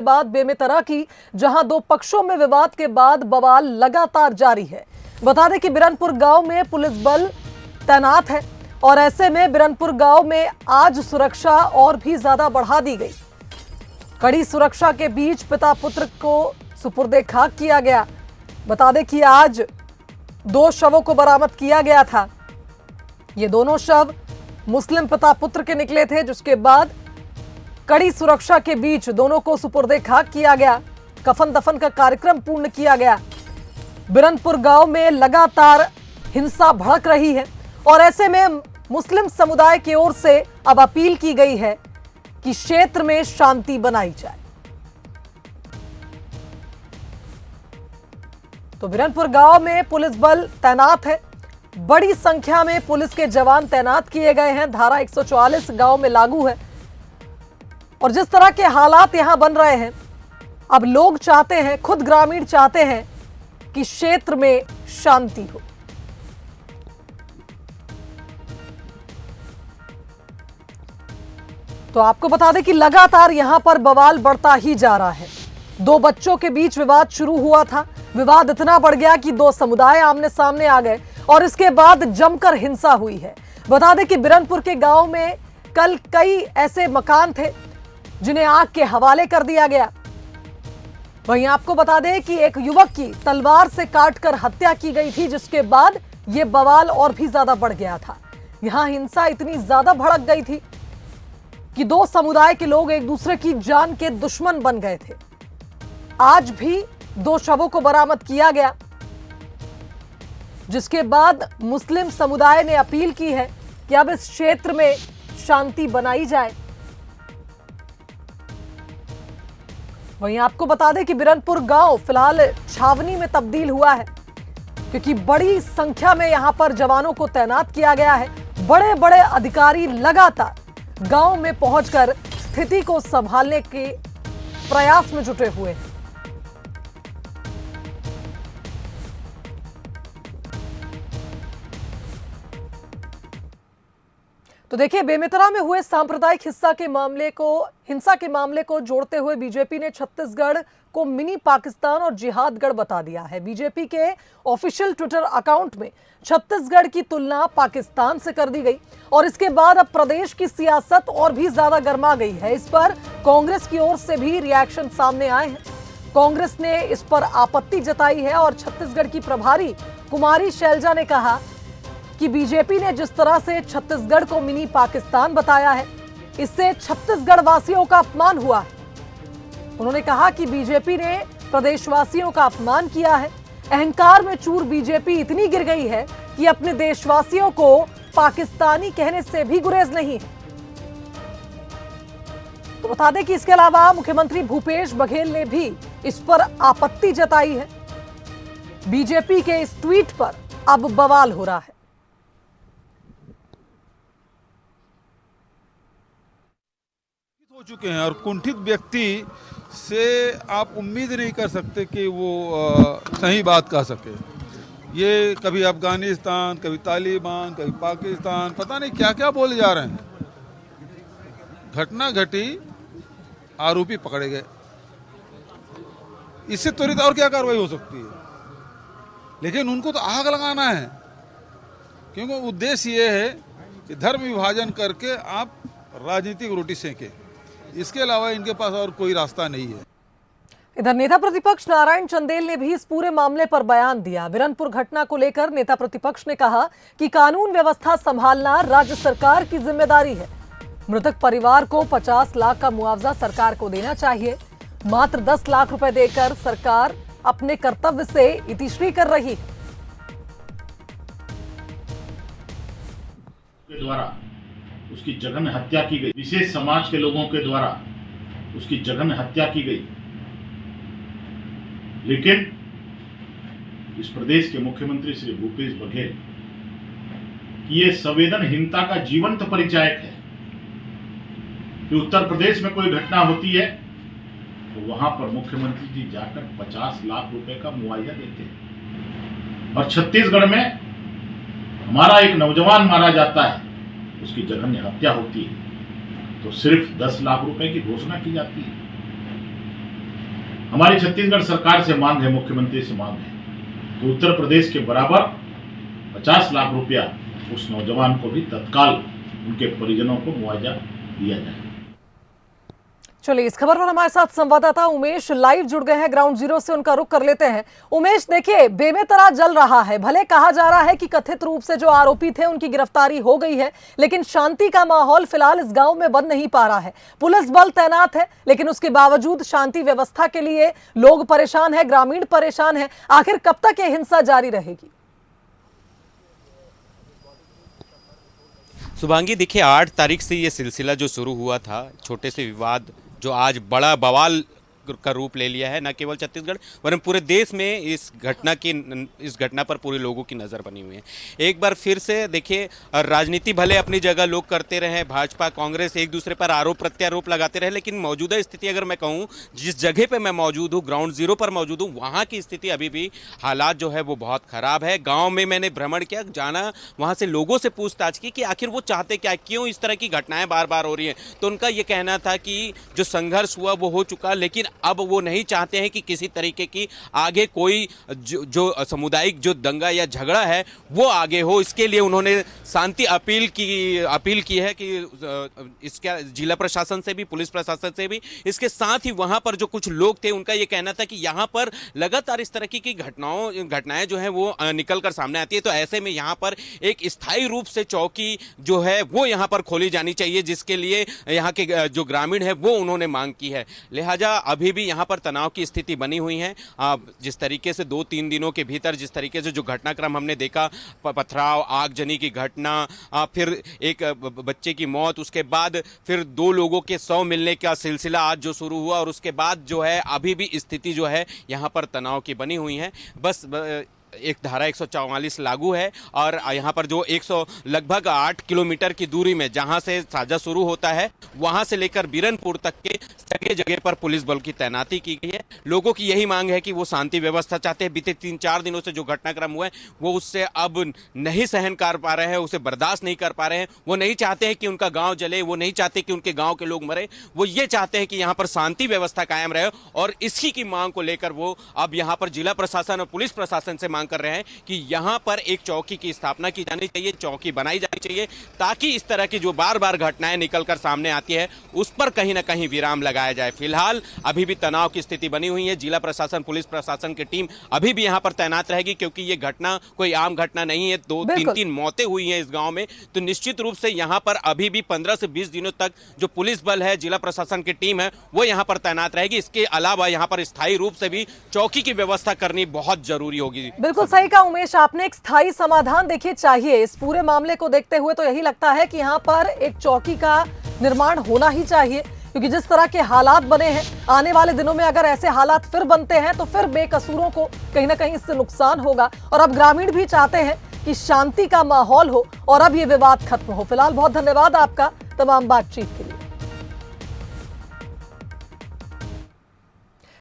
बाद बेमेतरा की, जहां दो पक्षों में विवाद के बाद बवाल लगातार जारी है। बता दें कि बिरनपुर गांव में पुलिस बल तैनात है और ऐसे में बिरनपुर गांव में आज सुरक्षा और भी ज्यादा बढ़ा दी गई। कड़ी सुरक्षा के बीच पिता पुत्र को सुपुर्दे खाक किया गया। बता दें कि आज 2 शवों को बरामद किया गया था। ये दोनों शव मुस्लिम पिता पुत्र के निकले थे, जिसके बाद कड़ी सुरक्षा के बीच दोनों को सुपुर्दे खाक किया गया। कफन दफन का कार्यक्रम पूर्ण किया गया। बिरनपुर गांव में लगातार हिंसा भड़क रही है और ऐसे में मुस्लिम समुदाय की ओर से अब अपील की गई है कि क्षेत्र में शांति बनाई जाए। तो बिरनपुर गांव में पुलिस बल तैनात है। बड़ी संख्या में पुलिस के जवान तैनात किए गए हैं। धारा 144 गांव में लागू है और जिस तरह के हालात यहां बन रहे हैं, अब लोग चाहते हैं, खुद ग्रामीण चाहते हैं कि क्षेत्र में शांति हो। तो आपको बता दें कि लगातार यहां पर बवाल बढ़ता ही जा रहा है। 2 बच्चों के बीच विवाद शुरू हुआ था। विवाद इतना बढ़ गया कि 2 समुदाय आमने सामने आ गए और इसके बाद जमकर हिंसा हुई है। बता दें कि बिरनपुर के गांव में कल कई ऐसे मकान थे जिन्हें आग के हवाले कर दिया गया। वहीं आपको बता दें कि एक युवक की तलवार से काटकर हत्या की गई थी, जिसके बाद यह बवाल और भी ज्यादा बढ़ गया था। यहां हिंसा इतनी ज्यादा भड़क गई थी कि 2 समुदाय के लोग एक दूसरे की जान के दुश्मन बन गए थे। आज भी 2 शवों को बरामद किया गया, जिसके बाद मुस्लिम समुदाय ने अपील की है कि अब इस क्षेत्र में शांति बनाई जाए। वहीं आपको बता दें कि बिरनपुर गांव फिलहाल छावनी में तब्दील हुआ है, क्योंकि बड़ी संख्या में यहां पर जवानों को तैनात किया गया है। बड़े बड़े अधिकारी लगातार गांव में पहुंचकर स्थिति को संभालने के प्रयास में जुटे हुए हैं। तो देखिए, बेमेतरा में हुए सांप्रदायिक हिंसा के मामले को जोड़ते हुए बीजेपी ने छत्तीसगढ़ को मिनी पाकिस्तान और जिहादगढ़ बता दिया है। बीजेपी के ऑफिशियल ट्विटर अकाउंट में छत्तीसगढ़ की तुलना पाकिस्तान से कर दी गई और इसके बाद अब प्रदेश की सियासत और भी ज्यादा गर्मा गई है। इस पर कांग्रेस की ओर से भी रिएक्शन सामने आए हैं। कांग्रेस ने इस पर आपत्ति जताई है और छत्तीसगढ़ की प्रभारी कुमारी शैलजा ने कहा कि बीजेपी ने जिस तरह से छत्तीसगढ़ को मिनी पाकिस्तान बताया है, इससे छत्तीसगढ़ वासियों का अपमान हुआ है। उन्होंने कहा कि बीजेपी ने प्रदेशवासियों का अपमान किया है। अहंकार में चूर बीजेपी इतनी गिर गई है कि अपने देशवासियों को पाकिस्तानी कहने से भी गुरेज नहीं है। तो बता दें कि इसके अलावा मुख्यमंत्री भूपेश बघेल ने भी इस पर आपत्ति जताई है। बीजेपी के इस ट्वीट पर अब बवाल हो रहा है। हो चुके हैं और कुंठित व्यक्ति से आप उम्मीद नहीं कर सकते कि वो सही बात कह सके। ये कभी अफगानिस्तान, कभी तालिबान, कभी पाकिस्तान, पता नहीं क्या क्या बोले जा रहे हैं। घटना घटी, आरोपी पकड़े गए। इससे त्वरित और क्या कार्रवाई हो सकती है? लेकिन उनको तो आग लगाना है, क्योंकि उद्देश्य ये है कि धर्म विभाजन करके आप राजनीतिक रोटी सेकें। इसके अलावा इनके पास और कोई रास्ता नहीं है। इधर नेता प्रतिपक्ष नारायण चंदेल ने भी इस पूरे मामले पर बयान दिया। बिरनपुर घटना को लेकर नेता प्रतिपक्ष ने कहा कि कानून व्यवस्था संभालना राज्य सरकार की जिम्मेदारी है। मृतक परिवार को 50 लाख का मुआवजा सरकार को देना चाहिए। मात्र 10 लाख रुपए देकर सरकार अपने कर्तव्य से इतिश्री कर रही है। उसकी जघन्य हत्या की गई। विशेष समाज के लोगों के द्वारा उसकी जघन्य हत्या की गई। लेकिन इस प्रदेश के मुख्यमंत्री श्री भूपेश बघेल की ये संवेदनहीनता का जीवंत परिचायक है कि उत्तर प्रदेश में कोई घटना होती है तो वहां पर मुख्यमंत्री जी जाकर 50 लाख रुपए का मुआवजा देते हैं और छत्तीसगढ़ में हमारा एक नौजवान मारा जाता है, उसकी जघन्य हत्या होती है तो सिर्फ 10 लाख रुपए की घोषणा की जाती है। हमारी छत्तीसगढ़ सरकार से मांग है, मुख्यमंत्री से मांग है कि उत्तर प्रदेश के बराबर 50 लाख रुपया उस नौजवान को भी तत्काल उनके परिजनों को मुआवजा दिया जाए। चलिए, इस खबर पर हमारे साथ संवाददाता उमेश लाइव जुड़ गए हैं ग्राउंड जीरो से, उनका रुख कर लेते हैं। उमेश, देखिए, बेमेतरा जल रहा है। भले कहा जा रहा है कि कथित रूप से जो आरोपी थे उनकी गिरफ्तारी हो गई है, लेकिन शांति का माहौल फिलहाल इस गांव में बन नहीं पा रहा है। पुलिस बल तैनात है, लेकिन उसके बावजूद शांति व्यवस्था के लिए लोग परेशान है, ग्रामीण परेशान है। आखिर कब तक ये हिंसा जारी रहेगी? शुभांगी, देखिए, 8 तारीख से ये सिलसिला जो शुरू हुआ था, छोटे से विवाद जो आज बड़ा बवाल का रूप ले लिया है, न केवल छत्तीसगढ़ वरन पूरे देश में इस घटना पर पूरे लोगों की नज़र बनी हुई है। एक बार फिर से देखिए, राजनीति भले अपनी जगह लोग करते रहे, भाजपा कांग्रेस एक दूसरे पर आरोप प्रत्यारोप लगाते रहे, लेकिन मौजूदा स्थिति अगर मैं कहूँ, जिस जगह पे मैं मौजूद हूँ, ग्राउंड जीरो पर मौजूद हूँ, वहाँ की स्थिति अभी भी हालात जो है वो बहुत ख़राब है। गाँव में मैंने भ्रमण किया, जाना, वहाँ से लोगों से पूछताछ की कि आखिर वो चाहते क्या, क्यों इस तरह की घटनाएं बार बार हो रही हैं। तो उनका ये कहना था कि जो संघर्ष हुआ वो हो चुका, लेकिन अब वो नहीं चाहते हैं कि किसी तरीके की आगे कोई जो सामुदायिक जो दंगा या झगड़ा है वो आगे हो। इसके लिए उन्होंने शांति अपील की है कि इसका जिला प्रशासन से भी, पुलिस प्रशासन से भी, इसके साथ ही वहां पर जो कुछ लोग थे उनका ये कहना था कि यहाँ पर लगातार इस तरह की घटनाएं जो है वो निकल कर सामने आती है। तो ऐसे में यहाँ पर एक स्थायी रूप से चौकी जो है वो यहाँ पर खोली जानी चाहिए, जिसके लिए यहाँ के जो ग्रामीण है वो उन्होंने मांग की है। लिहाजा अभी भी यहाँ पर तनाव की स्थिति बनी हुई है। जिस तरीके से 2-3 दिनों के भीतर जिस तरीके से जो घटनाक्रम हमने देखा, पथराव, आगजनी की घटना, फिर एक बच्चे की मौत, उसके बाद फिर 2 लोगों के 100 मिलने का सिलसिला आज जो शुरू हुआ, और उसके बाद जो है अभी भी स्थिति जो है यहाँ पर तनाव की बनी हुई है। बस एक धारा 144 लागू है, और यहाँ पर जो लगभग 8 किलोमीटर की दूरी में जहाँ से साझा शुरू होता है, वहाँ से लेकर बीरनपुर तक के जगह जगह पर पुलिस बल की तैनाती की गई है। लोगों की यही मांग है कि वो शांति व्यवस्था चाहते हैं। बीते 3-4 दिनों से जो घटनाक्रम हुआ है वो उससे अब नहीं सहन कर पा रहे हैं, उसे बर्दाश्त नहीं कर पा रहे हैं। वो नहीं चाहते हैं कि उनका गाँव जले, वो नहीं चाहते कि उनके गाँव के लोग मरे, वो ये चाहते हैं कि यहाँ पर शांति व्यवस्था कायम रहे। और इसी की मांग को लेकर वो अब यहाँ पर जिला प्रशासन और पुलिस प्रशासन से मांग कर रहे हैं कि यहां पर एक चौकी की स्थापना की जानी चाहिए, चौकी बनाई जानी चाहिए, ताकि इस तरह की जो बार बार घटनाएं निकलकर सामने आती है उस पर कहीं ना कहीं विराम लगाया जाए। फिलहाल अभी भी तनाव की स्थिति बनी हुई है। जिला प्रशासन, पुलिस प्रशासन की टीम अभी भी यहां पर तैनात रहेगी, क्योंकि ये घटना कोई आम घटना नहीं है। 2-3 मौतें हुई हैं इस गांव में, तो निश्चित रूप से यहां पर अभी भी 15 से 20 दिनों तक जो पुलिस बल है, जिला प्रशासन की टीम है, वो यहां पर तैनात रहेगी। इसके अलावा यहां पर स्थायी रूप से भी चौकी की व्यवस्था करनी बहुत जरूरी होगी। बिल्कुल सही कहा उमेश आपने, एक स्थायी समाधान देखिए चाहिए इस पूरे मामले को देखते हुए। तो यही लगता है कि यहाँ पर एक चौकी का निर्माण होना ही चाहिए, क्योंकि जिस तरह के हालात बने हैं, आने वाले दिनों में अगर ऐसे हालात फिर बनते हैं तो फिर बेकसूरों को कहीं ना कहीं इससे नुकसान होगा। और अब ग्रामीण भी चाहते हैं कि शांति का माहौल हो और अब ये विवाद खत्म हो। फिलहाल बहुत धन्यवाद आपका तमाम बातचीत के लिए।